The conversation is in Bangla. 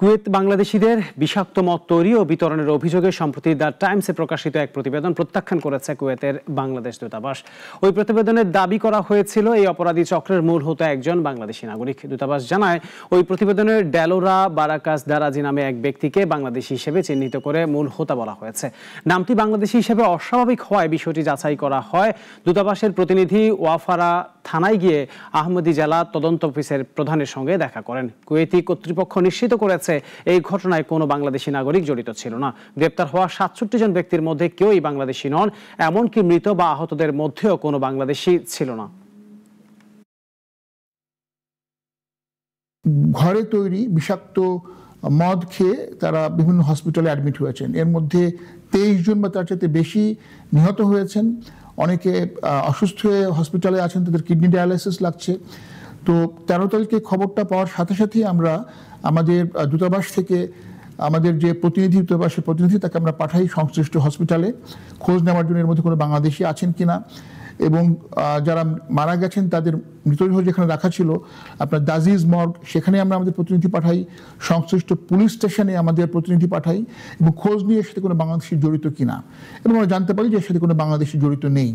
কুয়েত বাংলাদেশিদের বিষাক্ত মদ তৈরি ও বিতরণের অভিযোগে সম্প্রতি দ্য টাইমসে প্রকাশিত এক প্রতিবেদন প্রত্যাখ্যান করেছে কুয়েতের বাংলাদেশ দূতাবাস। ওই প্রতিবেদনে দাবি করা হয়েছিল এই অপরাধী চক্রের মূল হোতা একজন বাংলাদেশি নাগরিক। দূতাবাস জানায়, ওই প্রতিবেদনের ড্যালোরা বারাকাস দারাজি নামে এক ব্যক্তিকে বাংলাদেশি হিসেবে চিহ্নিত করে মূল হোতা বলা হয়েছে। নামটি বাংলাদেশি হিসেবে অস্বাভাবিক হওয়ায় বিষয়টি যাচাই করা হয়। দূতাবাসের প্রতিনিধি ওয়াফারা থানায় গিয়ে আহমদি জেলা তদন্ত অফিসের প্রধানের সঙ্গে দেখা করেন। কুয়েতি কর্তৃপক্ষ নিশ্চিত করেছে এই ঘটনায় কোনো বাংলাদেশি নাগরিক জড়িত ছিল না। গ্রেপ্তার হওয়া ৬৭ জন ব্যক্তির মধ্যে কেউই বাংলাদেশি নন, এমনকি মৃত বা আহতদের মধ্যেও কোনো বাংলাদেশি ছিল না। ঘরে তৈরি বিষাক্ত মদ খেয়ে তারা বিভিন্ন হসপিটালে অ্যাডমিট হয়েছেন। এর মধ্যে 23 জন বা তার চাইতে বেশি নিহত হয়েছেন। অনেকে অসুস্থ হয়ে হসপিটালে আছেন, তাদের কিডনি ডায়ালাইসিস লাগছে। তো 13 তারিখে খবরটা পাওয়ার সাথে সাথেই আমরা আমাদের দূতাবাস থেকে আমাদের যে দূতাবাসের প্রতিনিধি তাকে আমরা পাঠাই সংশ্লিষ্ট হসপিটালে খোঁজ নেওয়ার জন্য এর মধ্যে কোনো বাংলাদেশি আছেন কিনা, এবং যারা মারা গেছেন তাদের মৃতদেহ যেখানে রাখা ছিল আপনার দাজিজ মর্গ, সেখানে আমরা আমাদের প্রতিনিধি পাঠাই। সংশ্লিষ্ট পুলিশ স্টেশনে আমাদের প্রতিনিধি পাঠাই এবং খোঁজ নিয়ে এর সাথে কোনো বাংলাদেশি জড়িত কিনা, এবং আমরা জানতে পারি যে এর সাথে কোনো বাংলাদেশি জড়িত নেই।